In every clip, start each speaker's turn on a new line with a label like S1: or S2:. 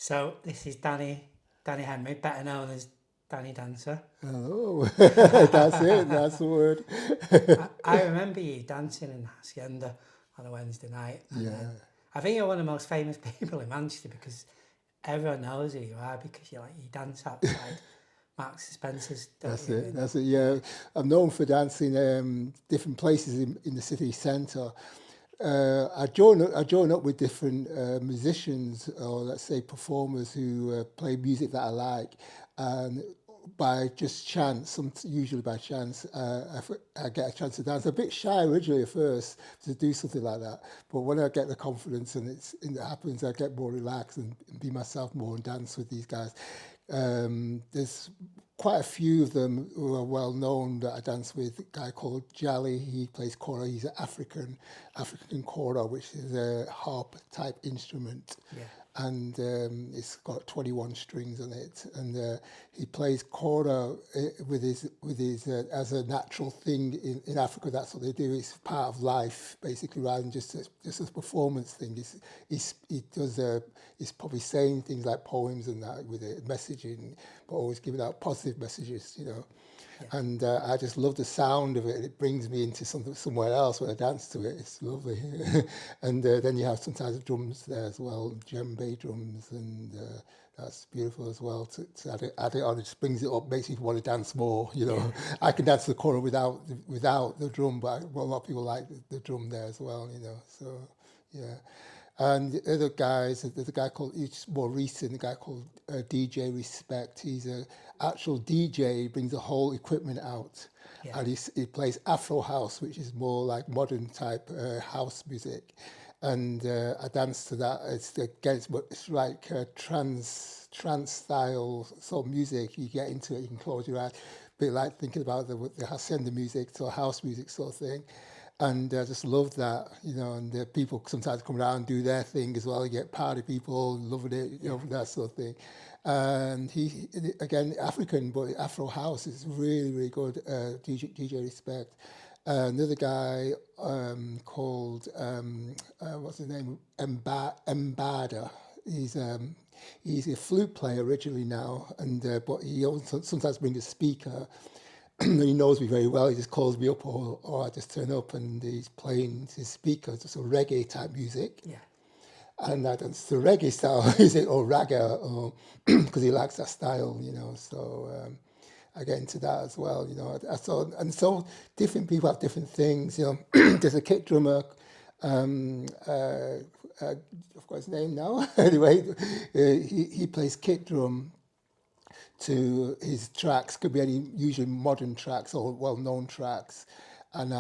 S1: So this is Danny Henry, better known as Danny Dancer.
S2: Oh, that's it. That's the word.
S1: I remember you dancing in Hacienda on a Wednesday night, and
S2: Yeah,
S1: I think you're one of the most famous people in Manchester because everyone knows who you are because you dance outside Marks and Spencer's, don't
S2: that's
S1: you?
S2: it. That's it. Yeah, I'm known for dancing different places in the city centre. I join up with different musicians or let's say performers who play music that I like, and by just chance, usually by chance, I get a chance to dance. I'm a bit shy originally at first to do something like that, but when I get the confidence and it happens, I get more relaxed and be myself more and dance with these guys. There's quite a few of them who are well known that I dance with. A guy called Jali, he plays kora. He's an African kora, which is a harp type instrument.
S1: Yeah.
S2: And it's got 21 strings on it, and he plays kora with his as a natural thing in Africa. That's what they do. It's part of life, basically, rather than just a performance thing. He's probably saying things like poems and that with it, messaging, but always giving out positive messages, you know.
S1: Yeah.
S2: And I just love the sound of it. It brings me into somewhere else when I dance to it. It's lovely. And then you have sometimes drums there as well, Djembe drums, and that's beautiful as well. To add it on, it just brings it up, makes you want to dance more. You know,
S1: Yeah.
S2: I can dance the kora without the drum, but a lot of people like the drum there as well. You know, so yeah. And the other guys, there's a guy called, he's more recent, a guy called DJ Respect. He's a actual DJ, he brings the whole equipment out.
S1: Yeah.
S2: And he plays Afro House, which is more like modern type house music. And I dance to that. It's like trance style sort of music. You get into it, you can close your eyes. A bit like thinking about the Hacienda music, so house music sort of thing. And I just love that, you know, and the people sometimes come around and do their thing as well. You get party people loving it, you know, that sort of thing. And he, again, African, but Afro House is really, really good, DJ Respect. Another guy called, what's his name, Embarda. He's a flute player originally now, and but he also sometimes brings a speaker. He knows me very well. He just calls me up, or I just turn up, and he's playing his speaker, just a reggae type music,
S1: Yeah.
S2: and I dance to reggae style music or raga, or because he likes that style, you know. So I get into that as well, you know. So different people have different things, you know. There's a kick drummer. I've got his name now. Anyway, he plays kick drum to his tracks, could be any usually modern tracks or well-known tracks, and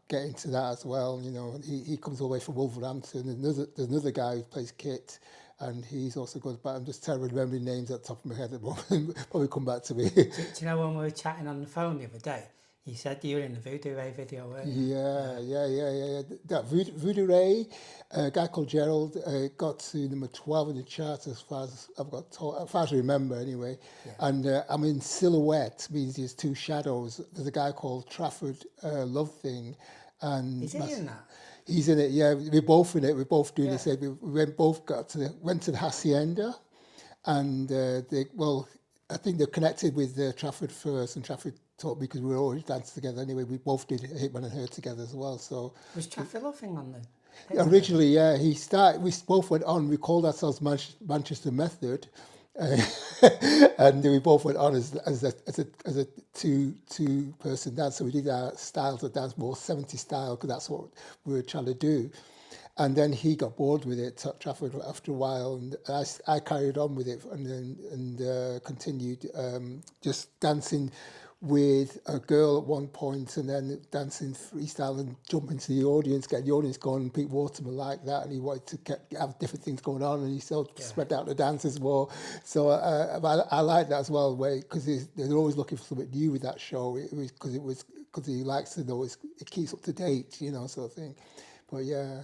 S2: get into that as well. You know, he comes all the way from Wolverhampton. And there's another guy who plays kit, and he's also good. But I'm just terrible remembering names at the top of my head at the moment. Probably come back to me.
S1: Do you know when we were chatting on the phone the other day, you said you were in the Voodoo Ray video, weren't you?
S2: Yeah. That Voodoo Ray, a guy called Gerald, got to number 12 in the chart as far as I've got told, as far as I remember anyway.
S1: Yeah.
S2: And I'm in silhouette, means there's two shadows. There's a guy called Trafford Love Thing. And
S1: Is he in that?
S2: he's in it, yeah. We're both in it. We're both doing
S1: Yeah.
S2: this. Went to the Hacienda, and I think they're connected with Trafford first, and Trafford taught me because we were always dancing together anyway. We both did Hitman and Her together as well. So
S1: Was Trafford Loving on the...
S2: originally, yeah, we both went on. We called ourselves Manchester Method, and we both went on as a two person dance. So we did our styles of dance more 70 style because that's what we were trying to do. And then he got bored with it, Trafford, after a while, and I carried on with it and continued just dancing with a girl at one point, and then dancing freestyle and jump into the audience, get the audience going. Pete Waterman liked that, and he wanted to have different things going on, and he sort of spread out the dances more. So I like that as well, because they're always looking for something new with that show. Because he likes to know it keeps up to date, you know, sort of thing. But yeah.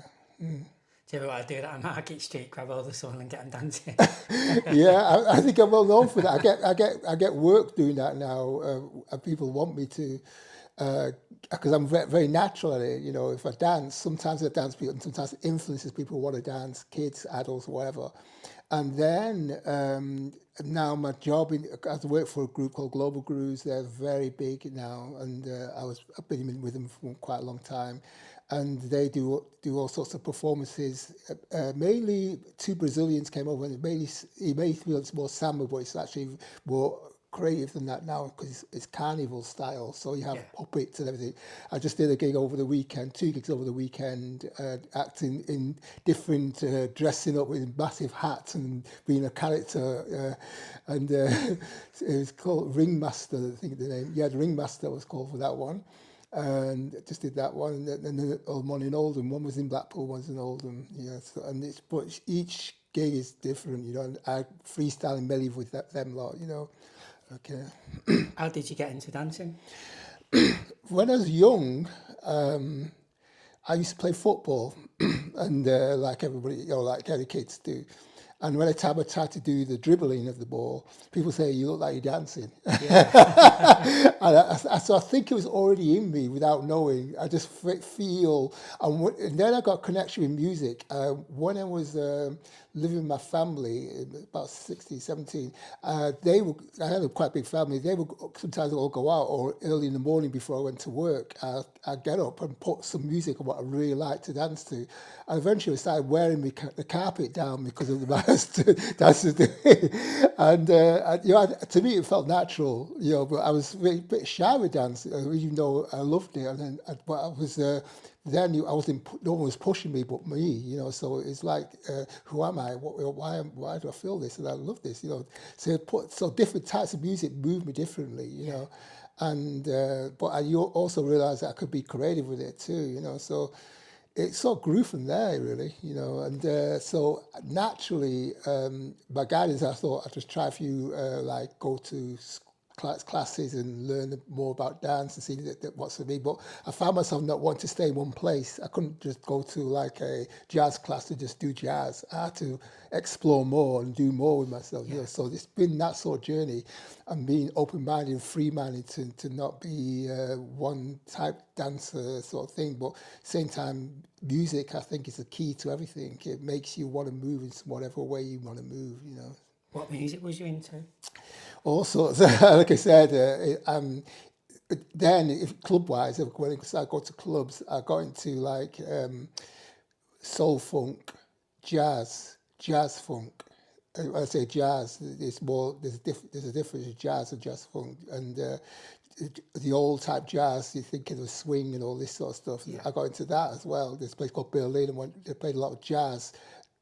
S1: Do you ever want to do that on Market Street, grab hold of someone and get them dancing?
S2: Yeah, I think I'm well known for that. I get work doing that now. And people want me to, because I'm very, very natural at it. You know, if I dance, sometimes I dance people, and sometimes it influences people who want to dance, kids, adults, whatever. And then now my job, I work for a group called Global Grooves. They're very big now, and I've been with them for quite a long time. And they do all sorts of performances. Mainly, two Brazilians came over, and it made feel it's more samba, but it's actually more creative than that now because it's carnival style. So you have puppets and everything. I just did a gig over the weekend, 2 gigs over the weekend, acting in different, dressing up with massive hats and being a character. And it was called Ringmaster, I think the name. Yeah, the Ringmaster was called for that one. And just did that one, and then one in Oldham. One was in Blackpool, one was in Oldham. Yeah, so, but each gig is different, And I freestyling melody with them lot, Okay.
S1: How did you get into dancing?
S2: When I was young, I used to play football, and like everybody, like any kids do. And when I tried to do the dribbling of the ball, people say you look like you're dancing.
S1: Yeah.
S2: So I think it was already in me without knowing. I just feel, and then I got connection with music. When I was living with my family, about 16, 17, I had a quite big family. They would sometimes all go out, or early in the morning before I went to work, I'd get up and put some music on what I really liked to dance to. And eventually I started wearing the carpet down because of the dances. And to me it felt natural, but I was a bit shy with dance, even though I loved it. And then, but I was then I wasn't. No one was pushing me but me, So it's like, who am I? Why do I feel this? And I love this, So different types of music move me differently, And but I also realised that I could be creative with it too, So it sort of grew from there, really, And so naturally, my guidance, I thought I'd just try a few, go to classes and learn more about dance and see what's for me. But I found myself not wanting to stay in one place. I couldn't just go to like a jazz class to just do jazz. I had to explore more and do more with myself. So it's been that sort of journey and being open-minded and free-minded to not be one type dancer sort of thing. But at the same time, music, I think, is the key to everything. It makes you want to move in whatever way you want to move,
S1: What music was you into?
S2: All sorts. Like I said, then if club-wise, when I go to clubs, I got into like soul funk, jazz funk. When I say jazz, it's more, there's a difference between jazz and jazz funk. And the old type jazz, you think of the swing and all this sort of stuff. I got into that as well. There's a place called Berlin, and they played a lot of jazz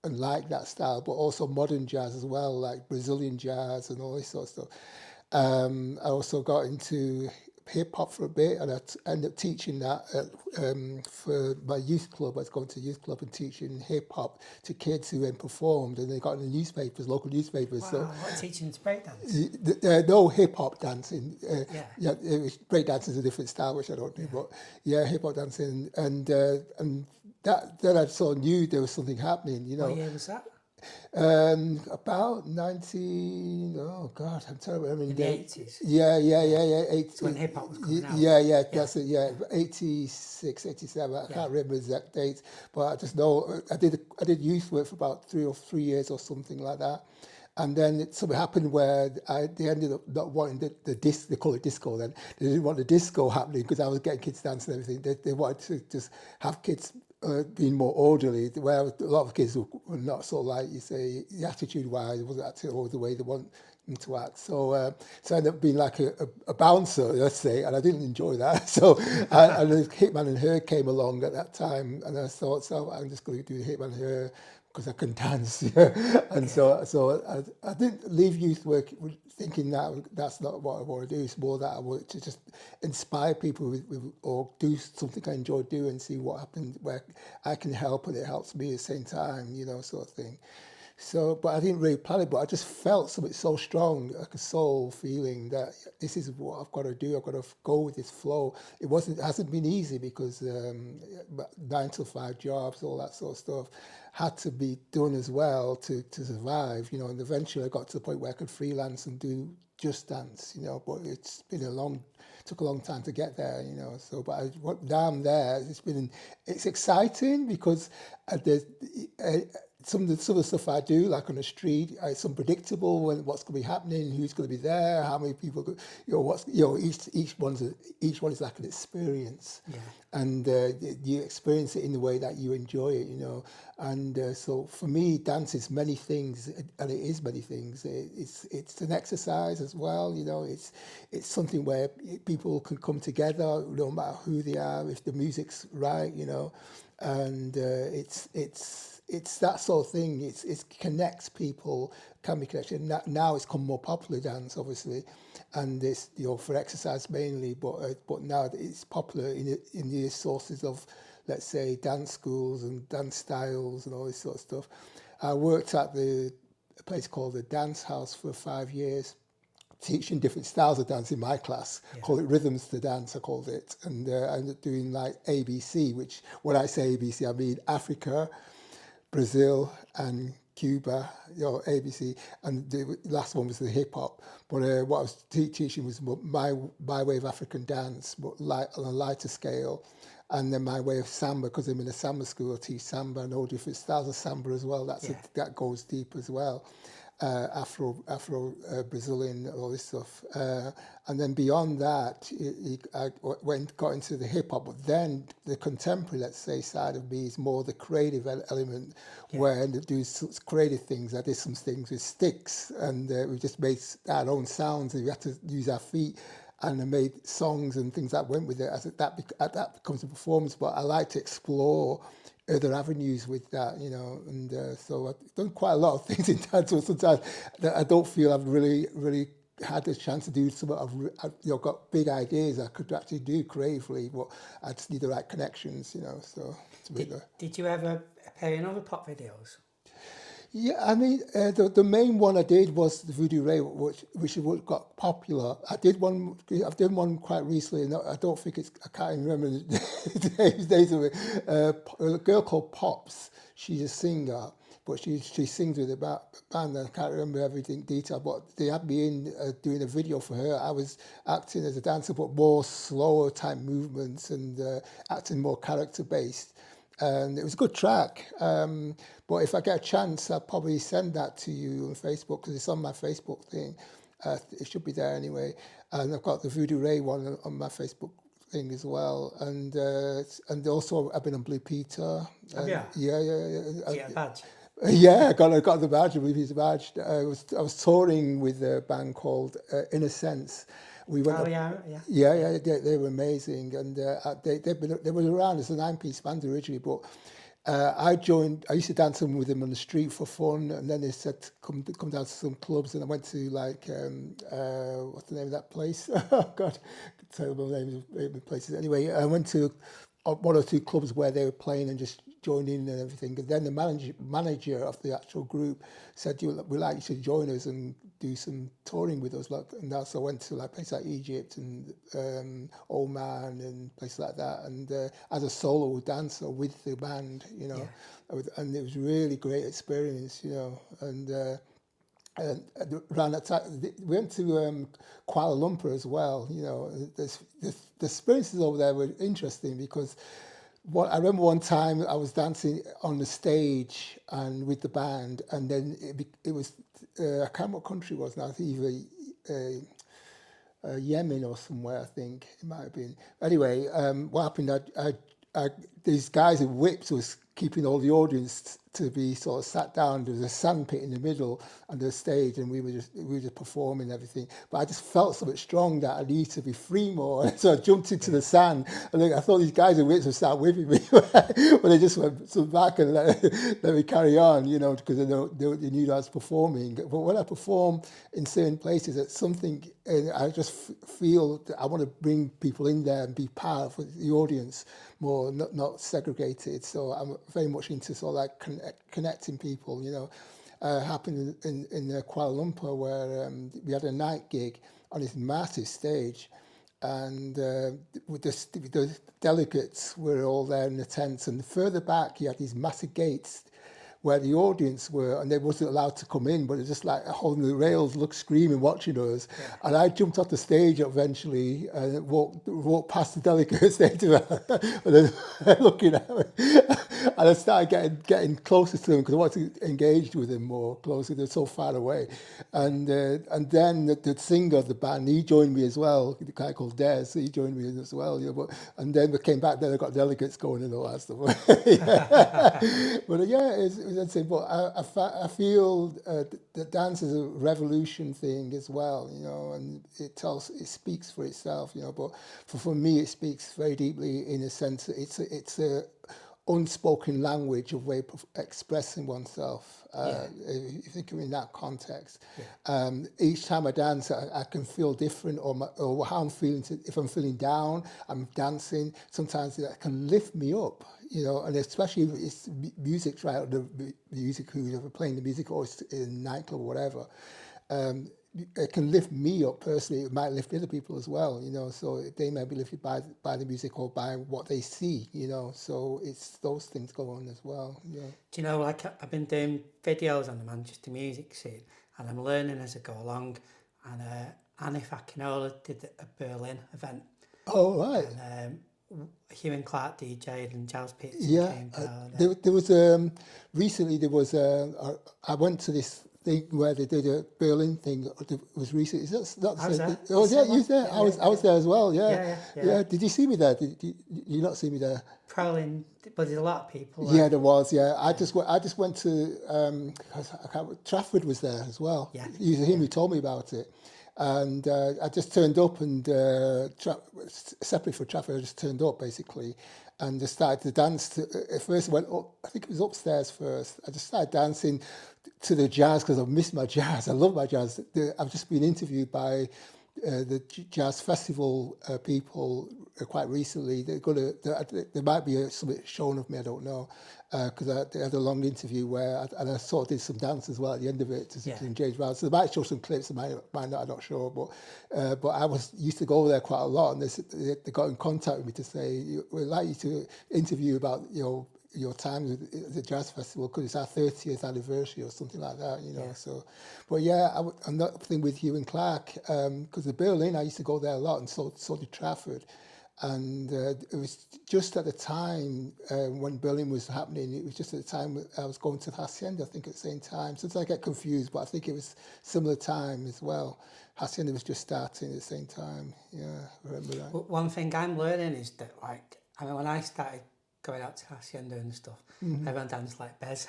S2: and like that style, but also modern jazz as well, like Brazilian jazz and all this sort of stuff. I also got into hip hop for a bit, and I ended up teaching that for my youth club. I was going to youth club and teaching hip hop to kids who then performed, and they got in the newspapers, local newspapers.
S1: Wow,
S2: So
S1: what, teaching to breakdance?
S2: no hip hop dancing.
S1: Yeah.
S2: Break dancing is a different style, which I don't do, but hip hop dancing, and that then I sort of knew there was something happening.
S1: What year was that?
S2: About 19, oh God, I'm terrible. I mean,
S1: In the 80s?
S2: Yeah. 80,
S1: When hip hop was coming out?
S2: Yeah, that's it, 86, 87, I can't remember the exact dates, but I just know I did youth work for about 3 years or something like that. And then something happened where they ended up not wanting the disc, they call it disco then, they didn't want the disco happening because I was getting kids dancing and everything. They wanted to just have kids being more orderly, where a lot of kids were not so, like you say, the attitude-wise, it wasn't actually always the way they want them to act. So so I ended up being like a bouncer, let's say, and I didn't enjoy that. So and the Hitman and Her came along at that time, and I thought, so I'm just going to do the Hitman and Her because I can dance. And so I didn't leave youth work thinking that that's not what I want to do. It's more that I want to just inspire people with or do something I enjoy doing and see what happens, where I can help and it helps me at the same time, sort of thing. So, but I didn't really plan it, but I just felt something so strong, like a soul feeling that this is what I've got to do. I've got to go with this flow. It hasn't been easy because 9 to 5 jobs, all that sort of stuff, had to be done as well to survive, and eventually I got to the point where I could freelance and do just dance, but it's been took a long time to get there, so, now I'm there, it's exciting because some of the stuff I do, like on the street, it's unpredictable when what's going to be happening, who's going to be there, how many people, each one is like an experience,
S1: Yeah.
S2: and you experience it in the way that you enjoy it, and so for me, dance is many things, and it is many things. It's an exercise as well, it's something where people can come together, no matter who they are, if the music's right, and it's that sort of thing. It connects people, can be connection. Now it's become more popular dance, obviously, and it's for exercise mainly. But now it's popular in the sources of, let's say, dance schools and dance styles and all this sort of stuff. I worked at a place called the Dance House for 5 years, teaching different styles of dance in my class.
S1: Yeah.
S2: Call it rhythms to dance, I called it. And I ended up doing like ABC, which when I say ABC, I mean Africa, Brazil and Cuba, ABC. And the last one was the hip hop. But what I was teaching was my way of African dance, but on a lighter scale. And then my way of samba, because I'm in a samba school, I teach samba and all different styles of samba as well. That goes deep as well. Afro Brazilian, all this stuff, and then beyond that, I got into the hip hop. But then the contemporary, let's say, side of me is more the creative element, where I ended up doing creative things. I did some things with sticks, and we just made our own sounds. And we had to use our feet, and I made songs and things that went with it. That becomes a performance. But I like to explore other avenues with that, and so I've done quite a lot of things in dance. So sometimes that I don't feel I've really had the chance to do some. I've got big ideas I could actually do creatively, but I just need the right connections, So it's a bit.
S1: Did you ever appear in other pop videos?
S2: Yeah, I mean, the main one I did was the Voodoo Ray, which got popular. I've done one quite recently, and I don't think I can't even remember the days of it. A girl called Pops, she's a singer, but she sings with a band, and I can't remember everything detail, but they had me in doing a video for her. I was acting as a dancer, but more slower type movements and acting more character-based. And it was a good track. But if I get a chance, I'll probably send that to you on Facebook, because it's on my Facebook thing. It should be there anyway. And I've got the Voodoo Ray one on my Facebook thing as well. And also I've been on Blue Peter.
S1: Yeah.
S2: Yeah.
S1: Did you get a badge?
S2: Yeah, I got the badge, Blue Peter badge. I was touring with a band called In a Sense. We went
S1: Yeah,
S2: they were amazing, and they were around as a 9-piece band originally, but I used to dance with them on the street for fun, and then they said come down to some clubs, and I went to like what's the name of that place? Oh God, terrible names of places. Anyway, I went to one or two clubs where they were playing and just joined in and everything. And then the manager of the actual group said, we'd like you to join us and do some touring with us. And so I went to places like Egypt and Oman and places like that. And as a solo dancer with the band, and it was a really great experience, And around that time, we went to Kuala Lumpur as well. The experiences over there were interesting because I remember one time I was dancing on the stage and with the band, and then it was I can't remember what country it was now. I think either Yemen or somewhere. I think it might have been. Anyway, what happened? These guys in whips was keeping all the audience to be sort of sat down. There was a sand pit in the middle under the stage, and we were just performing everything. But I just felt so much strong that I needed to be free more, so I jumped into the sand. And I thought these guys in whips would start whipping me, but they just went back and let me carry on, because they knew I was performing. But when I perform in certain places, it's something, and I just feel that I want to bring people in there and be part of the audience more, not segregated. So I'm very much into sort of like connecting people, happened in Kuala Lumpur, where we had a night gig on this massive stage, and with the delegates were all there in the tents, and further back you had these massive gates where the audience were, and they wasn't allowed to come in, but they're just like holding the rails, look, screaming, watching us.
S1: Yeah.
S2: And I jumped off the stage eventually and walked past the delegates there to her, and then looking at me. And I started getting closer to them because I wanted to engage with them more closely. They're so far away. And then the singer of the band, he joined me as well, the guy called Des, he joined me as well. You know, and then we came back, then I got delegates going and all that stuff. But yeah, it's insane. But I feel that dance is a revolution thing as well, you know, and it speaks for itself, you know. But for me, it speaks very deeply in a sense that it's a unspoken language of way of expressing oneself. If you think of it in that context, each time I dance, I can feel different, or how I'm feeling. If I'm feeling down, I'm dancing. Sometimes it can lift me up, you know, and especially if it's music, right? The music, who's ever playing the music, or it's in a nightclub or whatever. It can lift me up personally. It might lift other people as well, you know. So they may be lifted by the music or by what they see, you know. So it's those things go on as well. Yeah.
S1: Do you know, like I've been doing videos on the Manchester music scene, and I'm learning as I go along. And Anif Akinola did a Berlin event.
S2: Oh right.
S1: And Hugh and Clark DJ'd and Giles Pitts came down.
S2: There was recently there was I went to this thing where they did a Berlin thing. It was recent. Is that not the same? Oh yeah, you was there. I was there as well. Yeah. Did you see me there? Did you not see me there?
S1: Probably, but there's a lot of people.
S2: Yeah, there was. Yeah, I just went to Trafford was there as well.
S1: Yeah,
S2: Him who told me about it. And I just turned up and separately for Trafford, I just turned up basically and just started to dance. At first I went up, I think it was upstairs first. I just started dancing to the jazz because I missed my jazz. I love my jazz. I've just been interviewed by the jazz festival people quite recently. There might be something shown of me, I don't know, because I had a long interview where I sort of did some dance as well at the end of it to engage well. So they might show some clips, they might not, I'm not sure, but I used to go there quite a lot, and they got in contact with me to say, we'd like you to interview about your time with the jazz festival because it's our 30th anniversary or something like that, you know. So, but yeah, I'm not thing with Hugh and Clark because the Berlin, I used to go there a lot, and so did Trafford. And it was just at the time when Berlin was happening, it was just at the time I was going to the Hacienda, I think at the same time. Sometimes I get confused, but I think it was similar time as well. Hacienda was just starting at the same time. Yeah, I remember that.
S1: One thing I'm learning is that, like, I mean, when I started going out to Hacienda and stuff, everyone danced like Bez.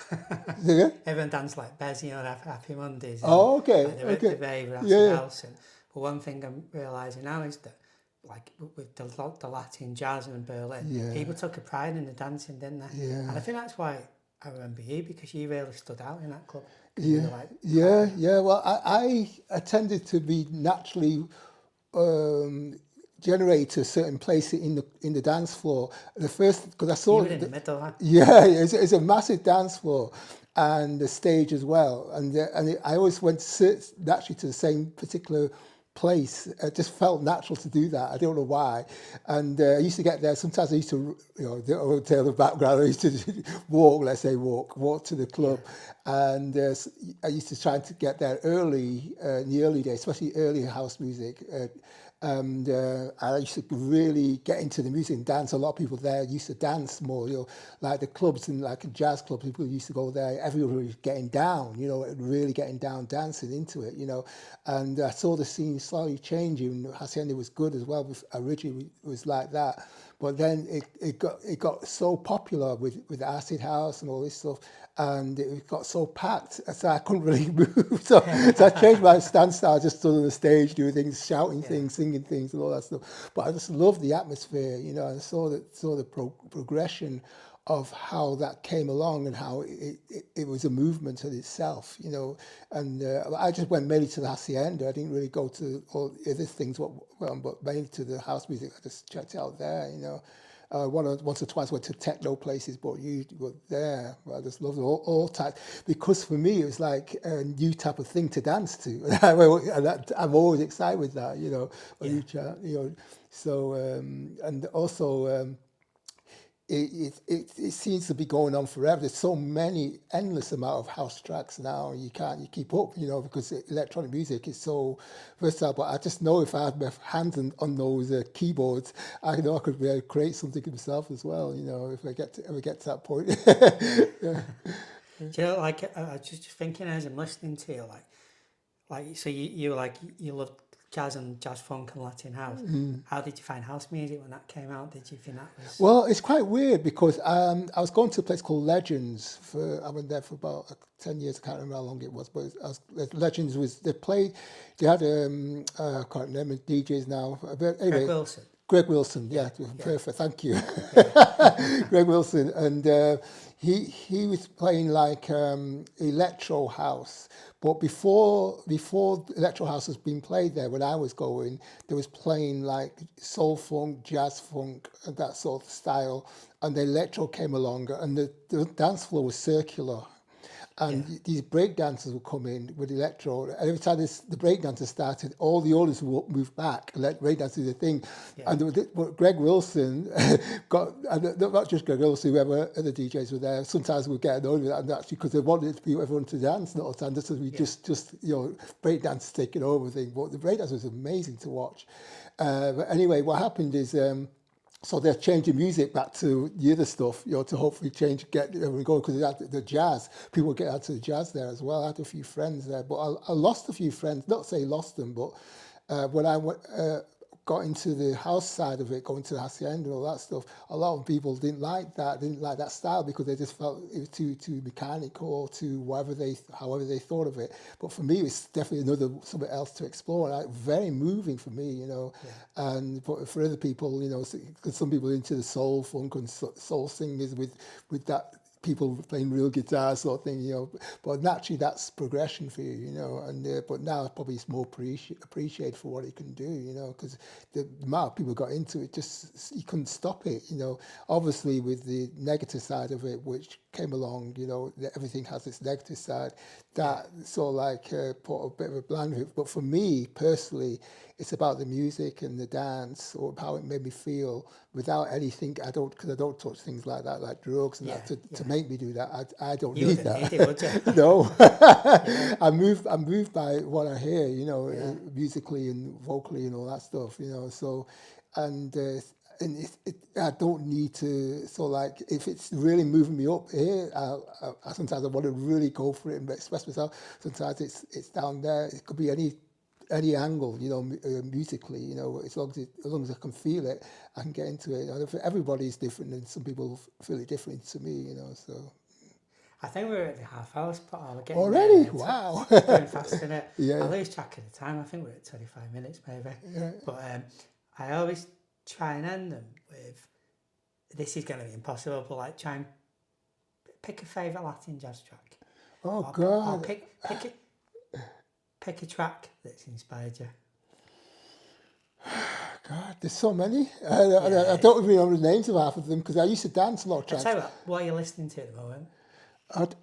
S1: Everyone danced like Bez, you know, Happy Mondays. And,
S2: okay.
S1: Like the rave at Afro House. But one thing I'm realising now is that, like with the Latin jazz in Berlin, people took a pride in the dancing, didn't they?
S2: Yeah.
S1: And I think that's why I remember you, because you really stood out in that club.
S2: Well, I tended to be naturally generated to a certain place in the dance floor. The first, because I saw
S1: you were in the middle, huh?
S2: Yeah, it's a massive dance floor and the stage as well. And I always went naturally to the same particular place. It just felt natural to do that. I don't know why. And I used to get there. Sometimes I used to, I won't tell the background. I used to walk to the club. And I used to try to get there early, in the early days, especially early house music. And I used to really get into the music and dance. A lot of people there used to dance more, like the clubs and like jazz clubs, people used to go there, everybody was getting down, really getting down, dancing into it, and I saw the scene slowly changing. Hacienda was good as well, originally it was like that, but then it got so popular with acid house and all this stuff, and it got so packed, so I couldn't really move. So I changed my stance style, just stood on the stage, doing things, shouting things, singing things, and all that stuff. But I just loved the atmosphere, and saw the progression of how that came along and how it was a movement in itself, And I just went mainly to the Hacienda. I didn't really go to all other things, but mainly to the house music. I just checked it out there, once or twice went to techno places, but you were there. I just loved all types, because for me it was like a new type of thing to dance to. And I'm always excited with that, So and also it seems to be going on forever. There's so many, endless amount of house tracks now. You keep up, because electronic music is so versatile. But I just know if I had my hands on those keyboards, I know I could be able to create something myself as well. If I ever get to that point. Yeah.
S1: Do you know, like, I was just thinking as I'm listening to you, so you love jazz and jazz funk and Latin house. How did you find house music when that came out? Did you think that was...
S2: Well, it's quite weird because I was going to a place called Legends. I went there for about 10 years. I can't remember how long it was, but Legends was, they had, I can't remember DJs now. But anyway, Greg Wilson, yeah. Perfect, thank you. Greg Wilson, and he was playing like electro house. But before electro house was being played there, when I was going, there was playing like soul funk, jazz funk, and that sort of style. And the electro came along, and the dance floor was circular. And these break dancers would come in with electro. And every time the break dancers started, all the others would move back and let break dance do the thing. Yeah. And Greg Wilson got, and not just Greg Wilson, whoever other DJs were there, sometimes we'd get annoyed with that, and actually because they wanted everyone to dance, not all the time. Just we just break dancers taking over thing. But the break dance was amazing to watch. But anyway, what happened is. So they're changing music back to the other stuff, to hopefully get everyone going, because the jazz, people get out to the jazz there as well. I had a few friends there, but I lost a few friends, not say lost them, but when I got into the house side of it, going to the Hacienda and all that stuff, a lot of people didn't like that style because they just felt it was too mechanical or too however they thought of it. But for me, it's definitely something else to explore. And very moving for me, And but for other people, because some people are into the soul funk and soul singers with that. People playing real guitar sort of thing, but naturally that's progression for you, and but now probably it's more appreciated for what it can do, because the amount of people got into it, just you couldn't stop it, obviously with the negative side of it, which came along, everything has its negative side, that sort of like put a bit of a blind hook. But for me personally, it's about the music and the dance, or how it made me feel without anything. Because I don't touch things like that, like drugs and that to make me do that. I don't need that.
S1: You didn't need it, would you?
S2: No. I'm moved by what I hear, musically and vocally and all that stuff, So, and I don't need to. So, like, if it's really moving me up here, I sometimes I want to really go for it and express myself. Sometimes it's down there. It could be any angle, musically, as long as I can feel it, I can get into it. And everybody's different, and some people feel it different to me, So
S1: I think we're at the half hour spot. We're getting
S2: already. Wow,
S1: going fast, isn't it?
S2: Yeah.
S1: I lose track of the time. I think we're at 25 minutes, maybe.
S2: Yeah.
S1: But I always try and end them with, this is going to be impossible, but like try and pick a favourite Latin jazz track.
S2: Oh, God.
S1: Or pick a track that's inspired you.
S2: God, there's so many. I don't even know the names of half of them because I used to dance a lot of tracks.
S1: I'll tell you what are you listening to at the moment?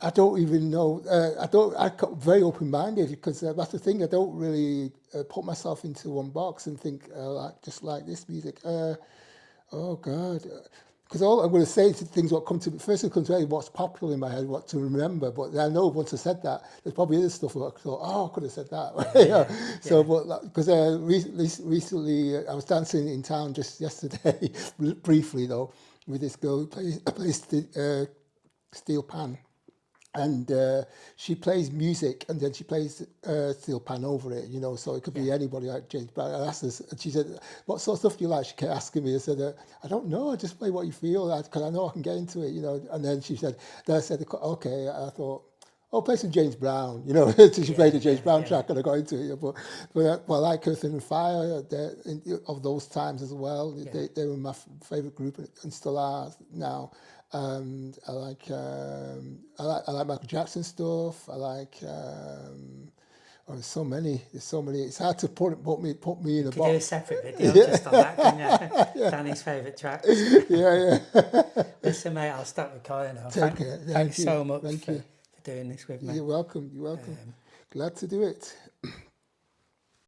S2: I don't even know. I got very open-minded because that's the thing. I don't really put myself into one box and think just like this music. Oh God. Because all I'm going to say is things what come to me. First, it comes to me what's popular in my head, what to remember. But I know once I said that, there's probably other stuff where I thought, I could have said that. So, but because recently I was dancing in town just yesterday, briefly though, with this girl who plays steel pan. And she plays music, and then she plays steel pan over it, so it could be anybody like James Brown. I asked her, and she said, what sort of stuff do you like? She kept asking me. I said, I don't know, I just play what you feel, because I know I can get into it, And then I said, okay, I thought, play some James Brown, so she played a James Brown track, and I got into it. But I like Earth and Fire, of those times as well. They were my favourite group, and still are now. I like Michael Jackson stuff. I like there's so many. It's hard to put me in a box.
S1: Do a separate video just on that, can you? Danny's favourite tracks.
S2: Yeah.
S1: Listen, mate, I'll start recording now.
S2: Thanks so much
S1: for doing this with me.
S2: You're welcome. Glad to do it.